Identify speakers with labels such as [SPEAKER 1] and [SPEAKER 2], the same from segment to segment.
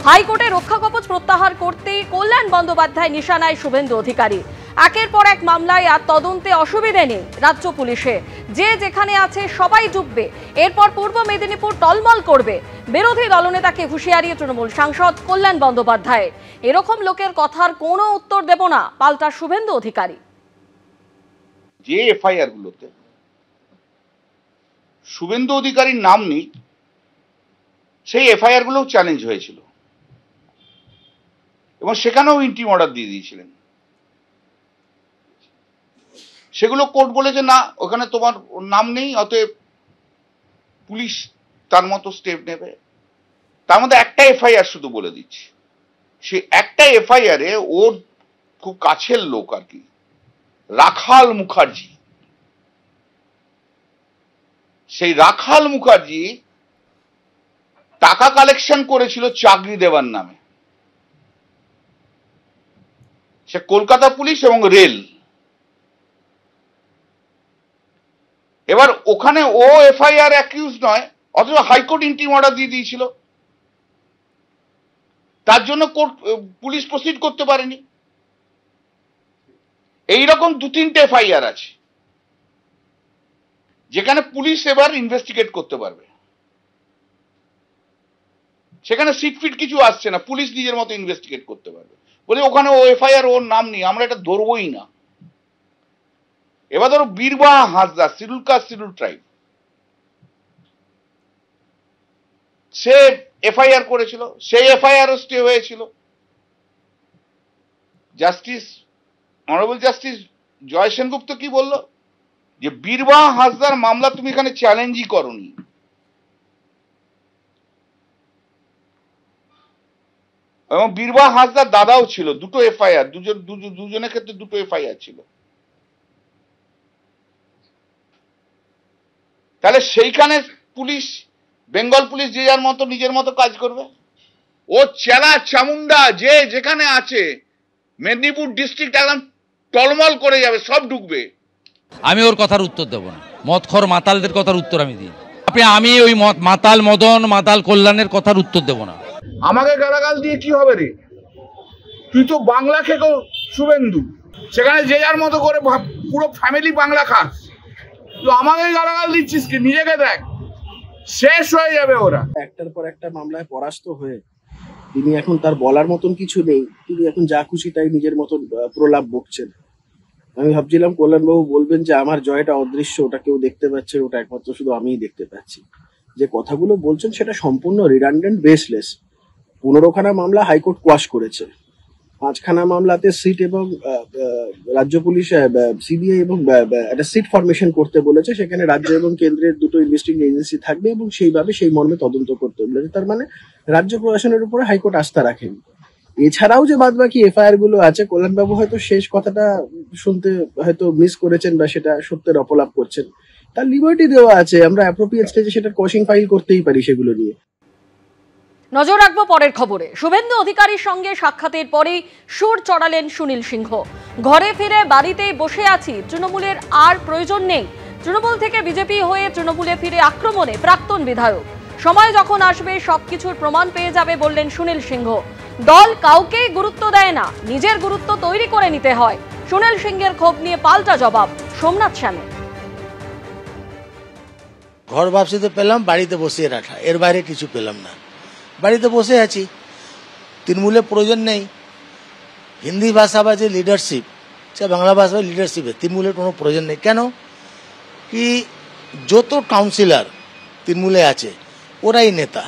[SPEAKER 1] হাইকোর্টে রক্ষা কবচ প্রত্যাহার করতেই কল্যাণ বন্দ্যোপাধ্যায় নিশানায় শুভেন্দু অধিকারী। একের পর এক মামলায় আর তদন্তে অসুবিধে নেই রাজ্য পুলিশে, যে যেখানে আছে সবাই ডুববে। এরপর পূর্ব মেদিনীপুর টলমল করবে। বিরোধী দলনেতাকে হুঁশিয়ারি তৃণমূল সাংসদ কল্যাণ বন্দ্যোপাধ্যায়। এরকম লোকের কথার কোনো উত্তর দেব না, পাল্টা শুভেন্দু অধিকারী।
[SPEAKER 2] যে এফআইআর গুলোতে শুভেন্দু অধিকারীর নাম নেই, সেই এফআইআর গুলো চ্যালেঞ্জ হয়েছিল এবং সেখানেও ইন্টিম অর্ডার দিয়ে দিয়েছিলেন। সেগুলো কোর্ট বলেছে না, ওখানে তোমার নাম নেই, অতএব পুলিশ তার মতো স্টেপ নেবে। তার মধ্যে একটা এফআইআর শুধু বলে দিচ্ছি, সে একটা এফআইআরে ওর খুব কাছের লোক আর কি, রাখাল মুখার্জি, সেই রাখাল মুখার্জি টাকা কালেকশন করেছিল চাকরি দেওয়ার নামে। সে কলকাতা পুলিশ এবং রেল। এবার ওখানে ও এফআইআর অ্যাকিউজ নয়, অথচ হাইকোর্ট ইন্টিম অর্ডার দিয়ে দিয়েছিল। তার জন্য কোর্ট পুলিশ প্রসিড করতে পারেনি। এইরকম 2-3টে এফআইআর আছে যেখানে পুলিশ এবার ইনভেস্টিগেট করতে পারবে। সেখানে সিটফিট কিছু আসছে না, পুলিশ নিজের মতো ইনভেস্টিগেট করতে পারবে। বলে ওখানে ও এফআইআর, ওর নাম নেই, আমরা এটা ধরবই না। এবার ধরো Birbaha Hansda, schedule caste schedule tribe, সে এফআইআর করেছিল, সেই এফআইআরও স্টে হয়েছিল। Justice, honourable justice Jay Sengupta কি বলল, যে বীরবাহ হাঁসদার মামলা তুমি এখানে চ্যালেঞ্জই করনি। এবং বীরবাহ হাঁসদার দাদাও ছিল, দুটো এফআইআর, দুজনের ক্ষেত্রে দুটো এফআইআর ছিল। তাহলে সেইখানে পুলিশ, বেঙ্গল পুলিশ যে যার মতো নিজের মতো কাজ করবে। ও চেলা চামুন্ডা যে যেখানে আছে, মেদিনীপুর ডিস্ট্রিক্ট একদম টলমল করে যাবে, সব ঢুকবে।
[SPEAKER 3] আমি ওর কথার উত্তর দেবো না, মদখর মাতালদের কথার উত্তর আমি দিই। আমি ওই মাতাল মদন, মাতাল কল্যাণের কথার উত্তর দেবো না।
[SPEAKER 2] আমাকে গালাগাল দিয়ে কি হবে রে? তুই তো বাংলা খেকো শুভেন্দু, সেখানে যে যার মতো করে পুরো ফ্যামিলি বাংলা খাস। তুই আমাকে গালাগাল দিচ্ছিস কি? নিজেকে দেখ, শেষ হয়ে যাবে ওরা।
[SPEAKER 4] একটার পর একটা মামলায় পরাস্ত হয়ে তিনি এখন তার বলার মতন কিছু নেই, তিনি এখন যা খুশি তাই নিজের মতন প্রলাপ বকছেন। আমি ভাবছিলাম কল্যাণবাবু বলবেন যে আমার জয়টা অদৃশ্য, ওটা কেউ দেখতে পাচ্ছে, ওটা একমাত্র শুধু আমিই দেখতে পাচ্ছি। যে কথাগুলো বলছেন সেটা সম্পূর্ণ রিডান্ডেন্ট, বেসলেস। 15খানা মামলা হাইকোর্ট কোয়াশ করেছে, 5খানা মামলাতে সিট এবং রাজ্য পুলিশ সিবিআই এবং একটা সিট ফরমেশন করতে বলেছে। সেখানে রাজ্য এবং কেন্দ্রের দুটো ইনভেস্টিগেশন এজেন্সি থাকবে এবং সেইভাবে সেই মর্মে তদন্ত করতে বলেছে। তার মানে রাজ্য প্রশাসনের উপরে হাইকোর্ট আস্থা রাখেনি। এছাড়াও যে বাদ বাকি এফআইআর গুলো আছে, কল্যাণবাবু হয়তো শেষ কথাটা শুনতে হয়তো মিস করেছেন বা সেটা সত্যের অপলাপ করছেন। তার লিবার্টি দেওয়া আছে, আমরা অ্যাপ্রোপ্রিয়েট স্টেজে সেটা কোশিং ফাইল করতেই পারি সেগুলো নিয়ে।
[SPEAKER 1] নজর রাখবো পরের খবরে। শুভেন্দু অধিকারীর সঙ্গে সাক্ষাতের পরেই সুর চড়ালেন সুনীল সিংহ। ঘরে ফিরে বাড়িতেই বসে আছি, তৃণমূলের আর প্রয়োজন নেই। তৃণমূল থেকে বিজেপি হয়ে তৃণমূলে ফিরে আক্রমণে প্রাক্তন বিধায়ক। সময় যখন আসবে সবকিছুর প্রমাণ পেয়ে যাবে বললেন সুনীল সিংহ। দল কাউকেই গুরুত্ব দেয় না, নিজের গুরুত্ব তৈরি করে নিতে হয়। সুনীল সিংহের ক্ষোভ নিয়ে পাল্টা জবাব সোমনাথ সেনের।
[SPEAKER 5] ঘর ভাবছিতে পেলাম, বাড়িতে বসিয়ে রাখা, এর বাইরে কিছু পেলাম না। বাড়িতে বসে আছি, তৃণমূলের প্রয়োজন নেই। হিন্দি ভাষাভাষী লিডারশিপ, সে বাংলা ভাষাভাষী লিডারশিপে তৃণমূলের কোনো প্রয়োজন নেই। কেন কি যত কাউন্সিলর তৃণমূলে আছে ওরাই নেতা,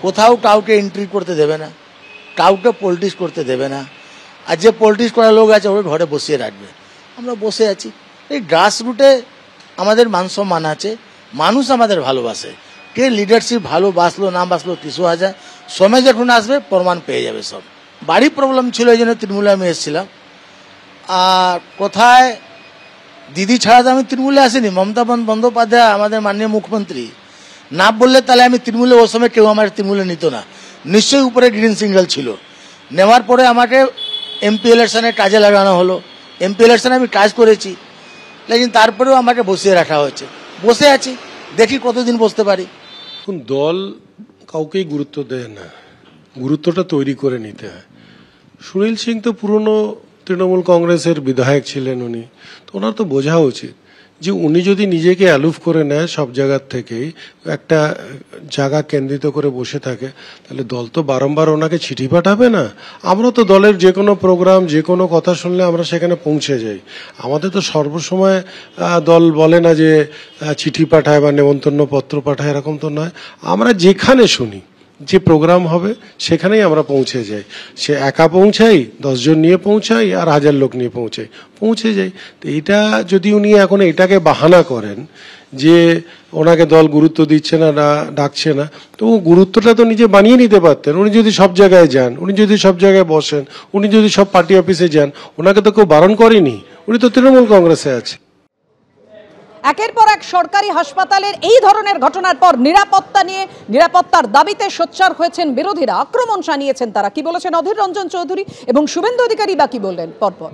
[SPEAKER 5] কোথাও কাউকে এন্ট্রি করতে দেবে না, কাউকে পলিটিক্স করতে দেবে না। আর যে পলিটিক্স করার লোক আছে ওরা ঘরে বসিয়ে রাখবে। আমরা বসে আছি। এই গ্রাসরুটে আমাদের মান সম্মান আছে, মানুষ আমাদের ভালোবাসে। কে লিডারশিপ ভালো বাসলো না বাসলো কিছু হাজার, সময় যখন আসবে প্রমাণ পেয়ে যাবে সব। বাড়ি প্রবলেম ছিল, এই জন্য তৃণমূলে আমি এসেছিলাম। আর কোথায় দিদি ছাড়া তো আমি তৃণমূলে আসিনি। মমতা বন্দ্যোপাধ্যায় আমাদের মাননীয় মুখ্যমন্ত্রী না বললে তাহলে আমি তৃণমূলে, ওই সময় কেউ আমার তৃণমূলে নিত না। নিশ্চয়ই উপরে গ্রিন সিগন্যাল ছিল। নেওয়ার পরে আমাকে এমপি ইলেকশনে কাজে লাগানো হলো। এমপি ইলেকশনে আমি কাজ করেছি, লেকিন তারপরেও আমাকে বসিয়ে রাখা হয়েছে। বসে আছি, দেখি কতদিন বসতে পারি।
[SPEAKER 6] দল কাউকেই গুরুত্ব দেয় না, গুরুত্বটা তৈরি করে নিতে হয়। সুনীল সিং তো পুরনো তৃণমূল কংগ্রেসের বিধায়ক ছিলেন, উনি তো ওনার তো বোঝা উচিত যে উনি যদি নিজেকে অ্যালুফ করে নেয় সব জায়গার থেকেই, একটা জায়গা কেন্দ্রিত করে বসে থাকে, তাহলে দল তো বারংবার ওনাকে চিঠি পাঠাবে না। আমরা তো দলের যে কোনো প্রোগ্রাম, যে কোনো কথা শুনলে আমরা সেখানে পৌঁছে যাই। আমাদের তো সর্বসময় দল বলে না যে চিঠি পাঠায় বা নেমন্তন্ন পত্র পাঠায়, এরকম তো নয়। আমরা যেখানে শুনি যে প্রোগ্রাম হবে সেখানেই আমরা পৌঁছে যাই। সে একা পৌঁছাই, 10 জন নিয়ে পৌঁছাই, আর 1000 লোক নিয়ে পৌঁছে যাই। তো এটা যদি উনি এখন এটাকে বাহানা করেন যে ওনাকে দল গুরুত্ব দিচ্ছে না, ডাকছে না, তো গুরুত্বটা তো নিজে বানিয়ে নিতে পারতেন। উনি যদি সব জায়গায় যান, উনি যদি সব জায়গায় বসেন, উনি যদি সব পার্টি অফিসে যান, ওনাকে তো কেউ বারণ করেনি। উনি তো তৃণমূল কংগ্রেসে আছে।
[SPEAKER 7] একের পর এক সরকারি হাসপাতালের এই ধরনের ঘটনার পর নিরাপত্তার দাবিতে সোচ্চার হয়েছেন বিরোধীরা। আক্রমণ শানিয়েছেন তারা। কি বলেছেন অধীর রঞ্জন চৌধুরী এবং শুভেন্দু অধিকারী বা কি বললেন পরপর?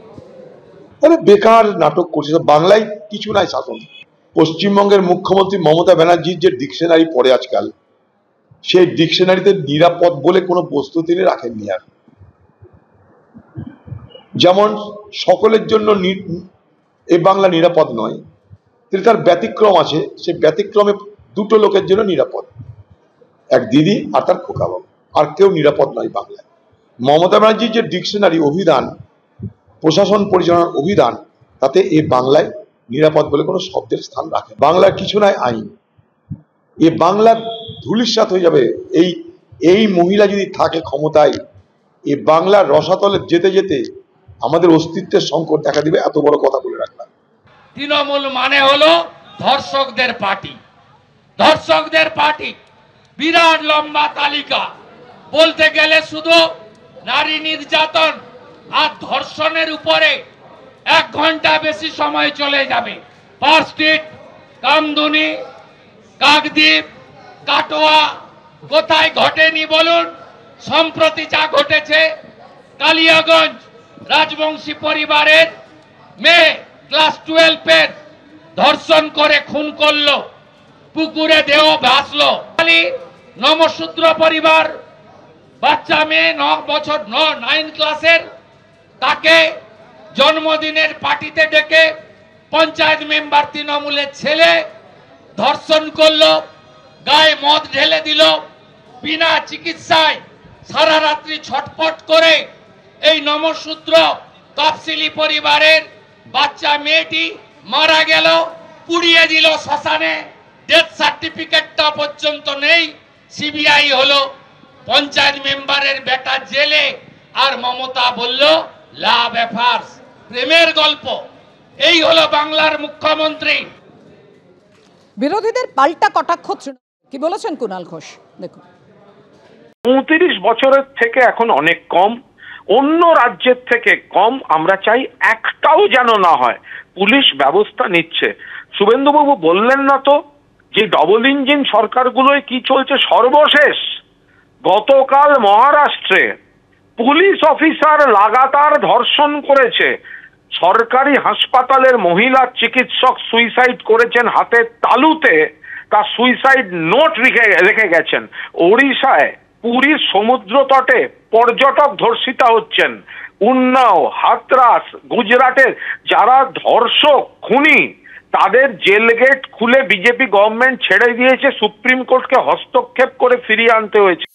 [SPEAKER 8] আরে বেকার নাটক করছে। বাংলায় কিছু নাই শাসন। পশ্চিমবঙ্গের মুখ্যমন্ত্রী মমতা ব্যানার্জির যে ডিকশনারি পড়ে আজকাল, সেই ডিকশনারিতে নিরাপদ বলে কোনো বস্তু তিনি রাখেননি। আর যেমন সকলের জন্য এই বাংলা নিরাপদ নয়, তার ব্যতিক্রম আছে। সে ব্যতিক্রমে দুটো লোকের জন্য নিরাপদ, এক দিদি আর তার খোকা বাবু, আর কেউ নিরাপদ নয় বাংলায়। মমতা ব্যানার্জির যে ডিকশনারি অভিধান, প্রশাসন পরিচালনার অভিধান, তাতে এই বাংলায় নিরাপদ বলে কোনো শব্দের স্থান রাখে। বাংলার কিছু নাই আইন। এ বাংলা ধূলিসাৎ হয়ে যাবে এই মহিলা যদি থাকে ক্ষমতায়। এ বাংলার রসাতলে যেতে যেতে আমাদের অস্তিত্বের সংকট দেখা দিবে। এত বড় কথা বলে রাখলাম।
[SPEAKER 3] তৃণমূল মানে হলো ধর্ষকদের পার্টি। ধর্ষকদের পার্টি, বিরাট লম্বা তালিকা। বলতে গেলে শুধু নারী নির্যাতন আর ধর্ষণের উপরে 1 ঘন্টা বেশি সময় চলে যাবে। পার্ক স্ট্রিট, কামদুনি, কাকদ্বীপ, কাটোয়া, কোথায় ঘটেনি বলুন? সম্প্রতি যা ঘটেছে, কালিয়াগঞ্জ রাজবংশী পরিবারের মেয়ে ক্লাস 12-এর ধর্ষণ করে খুন করলো, পুকুরে দেহ ভাসলো। নমশূদ্র পরিবার, বাচ্চা মেয়ে 9 বছর 9 ক্লাসের, তাকে জন্মদিনের পার্টিতে ডেকে পঞ্চায়েত মেম্বার তৃণমূলের ছেলে ধর্ষণ করলো, গায়ে মদ ঢেলে দিল, বিনা চিকিৎসায় সারা রাত্রি ছটফট করে এই নমশূদ্র তফসিলি পরিবারের বাচ্চা মেয়েটি মারা গেল, পুড়িয়ে দিল শ্মশানে। ডেথ সার্টিফিকেটটা পর্যন্ত নেই। সিবিআই হলো, পঞ্চায়েত মেম্বারের বেটা জেলে, আর মমতা বলল লাভ অ্যাফেয়ার্স, প্রেমের গল্প। এই হলো বাংলার মুখ্যমন্ত্রী।
[SPEAKER 7] বিরোধীদের পাল্টা কটাক্ষ। কি বলেছেন কুণাল ঘোষ দেখুন।
[SPEAKER 9] 35 বছরের থেকে এখন অনেক কম, অন্য রাজ্যের থেকে কম। আমরা চাই একটাও যেন না হয়। পুলিশ ব্যবস্থা নিচ্ছে। শুভেন্দুবাবু বললেন না তো যে ডবল ইঞ্জিন সরকারগুলোয় কি চলছে? সর্বশেষ গতকাল মহারাষ্ট্রে পুলিশ অফিসার লাগাতার ধর্ষণ করেছে। সরকারি হাসপাতালের মহিলা চিকিৎসক সুইসাইড করেছেন হাতের তালুতে, তার সুইসাইড নোট রেখে গেছেন। ওড়িশায় পুরীর সমুদ্র তটে পর্যটক ধর্ষিতা হচ্ছেন। উন্নাও, হাতরাস, গুজরাটের যারা ধর্ষক খুনি, তাদের জেল গেট খুলে বিজেপি গভর্নমেন্ট ছেড়ে দিয়েছে। সুপ্রিম কোর্টকে হস্তক্ষেপ করে ফিরিয়ে আনতে হয়েছে।